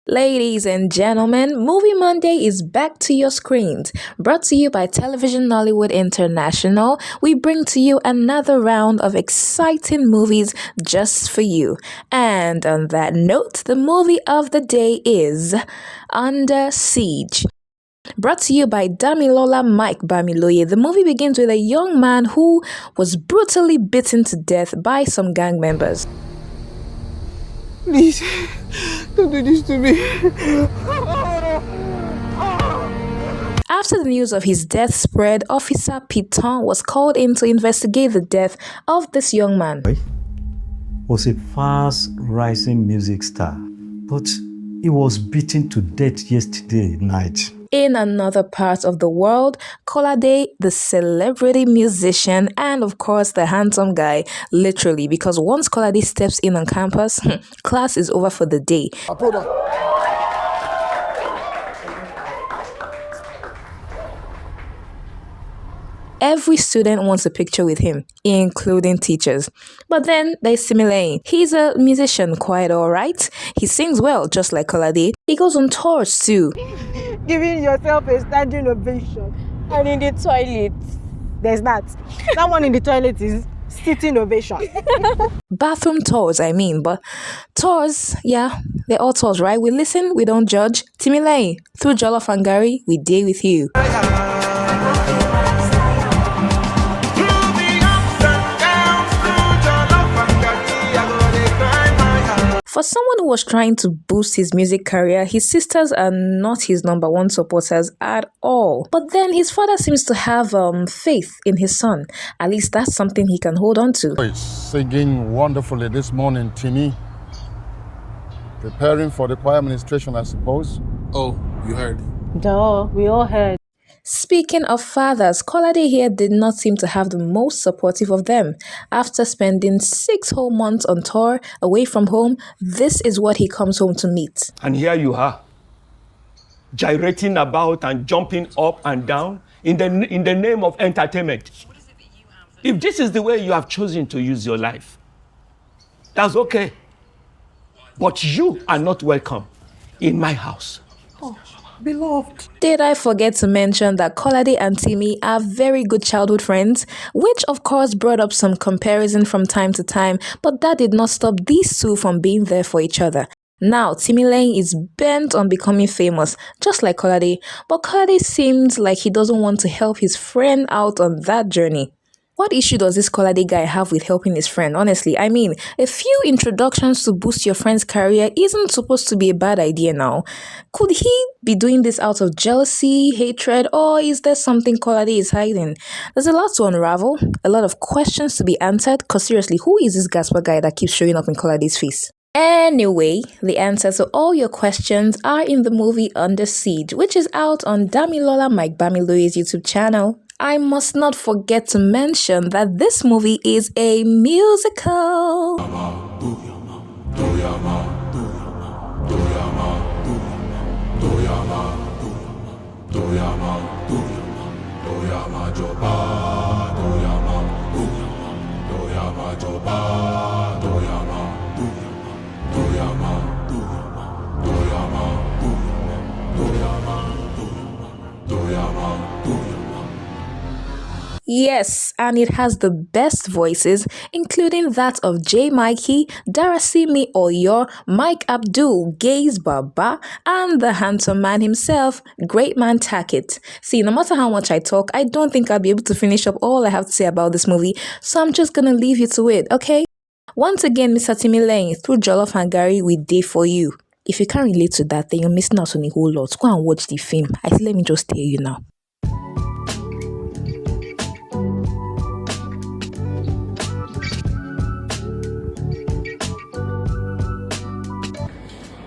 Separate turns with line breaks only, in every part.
Ladies and gentlemen, Movie Monday is back to your screens. Brought to you by Television Nollywood International, we bring to you another round of exciting movies just for you. And on that note, the movie of the day is Under Siege. Brought to you by Damilola Mike Bamiloye, the movie begins with a young man who was brutally beaten to death by some gang members.
Please, don't do this to me.
After the news of his death spread, Officer Piton was called in to investigate the death of this young man.
Was a fast rising music star, but he was beaten to death yesterday night.
In another part of the world, Kolade, the celebrity musician, and of course the handsome guy, literally, because once Kolade steps in on campus, class is over for the day. Every student wants a picture with him, including teachers. But then there's Timileyin. He's a musician, quite alright. He sings well, just like Kolade. He goes on tours too.
Giving yourself a standing ovation. And in the toilet, there's that. Someone in the toilet is sitting ovation.
Bathroom tours, I mean, but tours, yeah, they're all tours, right? We listen, we don't judge. Timileyin, through Jollof and Gary, we day with you. For someone who was trying to boost his music career, his sisters are not his number one supporters at all. But then his father seems to have faith in his son. At least that's something he can hold on to.
Singing wonderfully this morning, Timmy. Preparing for the choir administration, I suppose.
Oh, you heard.
Duh, we all heard.
Speaking of fathers, Kolade here did not seem to have the most supportive of them. After spending 6 whole months on tour, away from home, this is what he comes home to meet.
And here you are, gyrating about and jumping up and down in the name of entertainment. If this is the way you have chosen to use your life, that's okay. But you are not welcome in my house.
Beloved.
Did I forget to mention that Kolade and Timmy are very good childhood friends, which of course brought up some comparison from time to time, but that did not stop these two from being there for each other. Now, Timileyin is bent on becoming famous, just like Kolade, but Kolade seems like he doesn't want to help his friend out on that journey. What issue does this Kolade guy have with helping his friend? Honestly, I mean, a few introductions to boost your friend's career isn't supposed to be a bad idea now. Could he be doing this out of jealousy, hatred, or is there something Kolade is hiding? There's a lot to unravel, a lot of questions to be answered, because seriously, who is this Gasper guy that keeps showing up in Kolade's face? Anyway, the answers to all your questions are in the movie Under Siege, which is out on Damilola Mike Bamiloye's YouTube channel. I must not forget to mention that this movie is a musical. Yes, and it has the best voices, including that of J. Mikey, Darasimi Oyo, Mike Abdul, Gaze Baba, and the handsome man himself, Great Man Tackett. See, no matter how much I talk, I don't think I'll be able to finish up all I have to say about this movie, so I'm just gonna leave you to it, okay? Once again, Mr. Timileyin, through Jollof and Gary, we day for you. If you can't relate to that, then you're missing out on a whole lot. Go and watch the film. Let me just tell you now.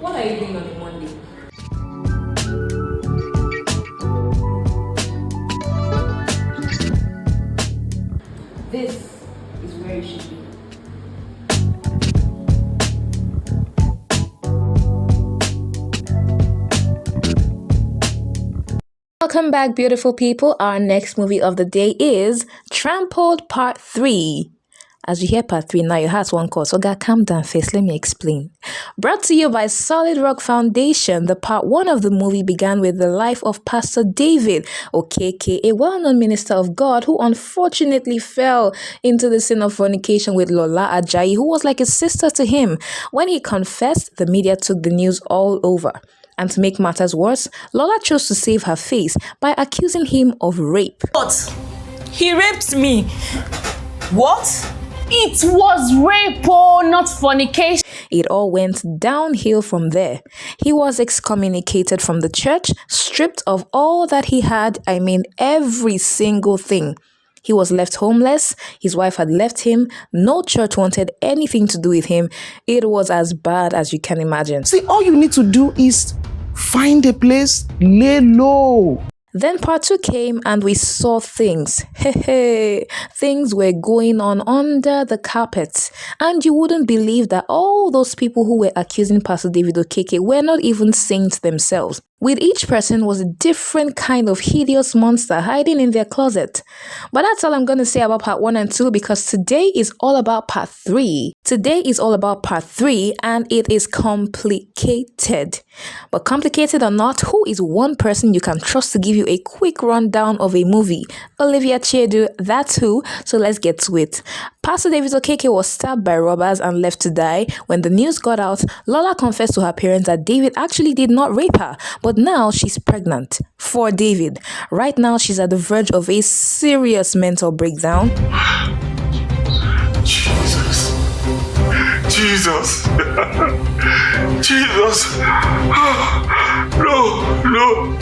What are you doing on a Monday? This is where you should be. Welcome back, beautiful people. Our next movie of the day is Trampled Part 3. As you hear part 3, now your heart won't cause. So, God, calm down first. Let me explain. Brought to you by Solid Rock Foundation, the part 1 of the movie began with the life of Pastor David Okeke, a well-known minister of God who unfortunately fell into the sin of fornication with Lola Ajayi, who was like a sister to him. When he confessed, the media took the news all over. And to make matters worse, Lola chose to save her face by accusing him of rape.
What? He raped me. What? It was rape, not fornication.
It all went downhill from there. He was excommunicated from the church, stripped of all that he had, every single thing. He was left homeless, his wife had left him, no church wanted anything to do with him. It was as bad as you can imagine.
See, all you need to do is find a place, lay low.
Then part 2 came and we saw things. Things were going on under the carpet. And you wouldn't believe that all those people who were accusing Pastor David Okeke were not even saints themselves. With each person was a different kind of hideous monster hiding in their closet. But that's all I'm going to say about part 1 and 2, because today is all about part 3. Today is all about part 3 and it is complicated. But complicated or not, who is one person you can trust to give you a quick rundown of a movie? Olivia Chiedu, that's who. So let's get to it. Pastor David Okeke was stabbed by robbers and left to die. When the news got out, Lola confessed to her parents that David actually did not rape her, but now she's pregnant for David. Right now, she's at the verge of a serious mental breakdown.
Jesus. Jesus. No.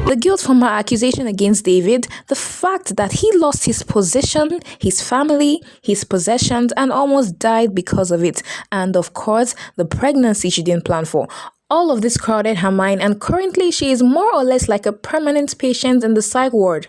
The guilt from her accusation against David, the fact that he lost his position, his family, his possessions, and almost died because of it, and of course, the pregnancy she didn't plan for. All of this crowded her mind, and currently she is more or less like a permanent patient in the psych ward.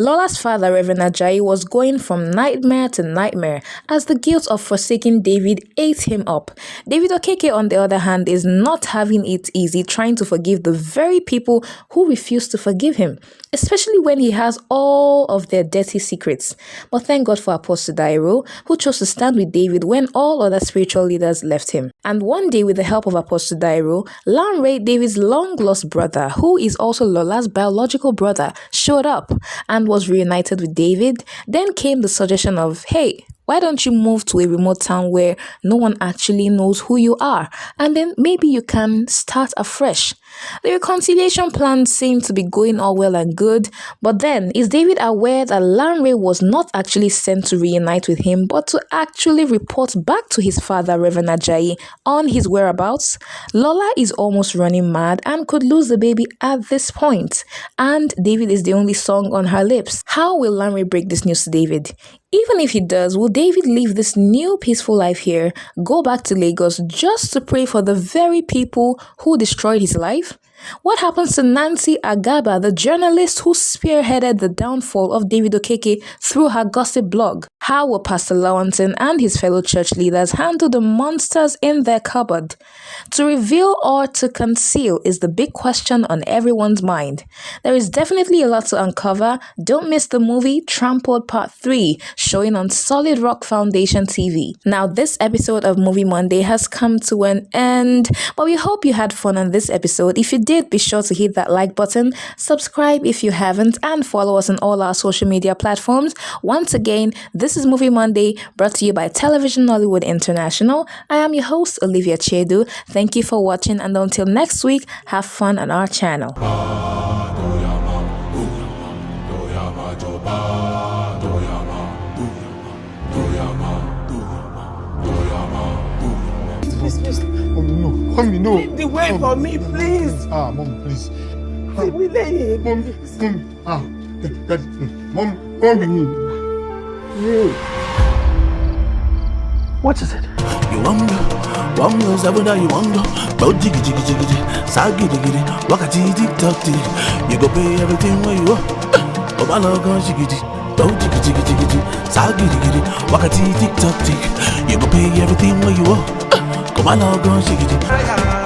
Lola's father, Reverend Ajayi, was going from nightmare to nightmare as the guilt of forsaking David ate him up. David Okeke, on the other hand, is not having it easy trying to forgive the very people who refuse to forgive him, especially when he has all of their dirty secrets. But thank God for Apostle Dairo, who chose to stand with David when all other spiritual leaders left him. And one day, with the help of Apostle Dairo, Lanre, David's long-lost brother, who is also Lola's biological brother, showed up and was reunited with David. Then came the suggestion of, hey, why don't you move to a remote town where no one actually knows who you are, and then maybe you can start afresh. The reconciliation plan seemed to be going all well and good, but then is David aware that Lanre was not actually sent to reunite with him, but to actually report back to his father, Reverend Ajayi, on his whereabouts? Lola is almost running mad and could lose the baby at this point, and David is the only song on her lips. How will Lanre break this news to David? Even if he does, will David leave this new peaceful life here, go back to Lagos just to pray for the very people who destroyed his life? What happens to Nancy Agaba, the journalist who spearheaded the downfall of David Okeke through her gossip blog? How will Pastor Lawanton and his fellow church leaders handle the monsters in their cupboard? To reveal or to conceal is the big question on everyone's mind. There is definitely a lot to uncover. Don't miss the movie Trampled Part 3, showing on Solid Rock Foundation TV. Now, this episode of Movie Monday has come to an end, but we hope you had fun on this episode. If you did, be sure to hit that like button, subscribe if you haven't, and follow us on all our social media platforms. Once again, this is Movie Monday, brought to you by Television Nollywood International. I am your host, Olivia Chiedu. Thank you for watching, and until next week, have fun on our channel.
Please.
Mommy, no.
Leave the way for me, please.
Mom, please.
Leave me there.
Mommy.
What is it?
You wonder, 7 that you wonder. Bow jiggy, sagi diggy, wakati tick tock tick. You go pay everything where you are. Oh my lord, gone shiggy, bow jiggy, sagi diggy, wakati tick tock tick. You go pay everything where you are. Come on, lord, gone shiggy.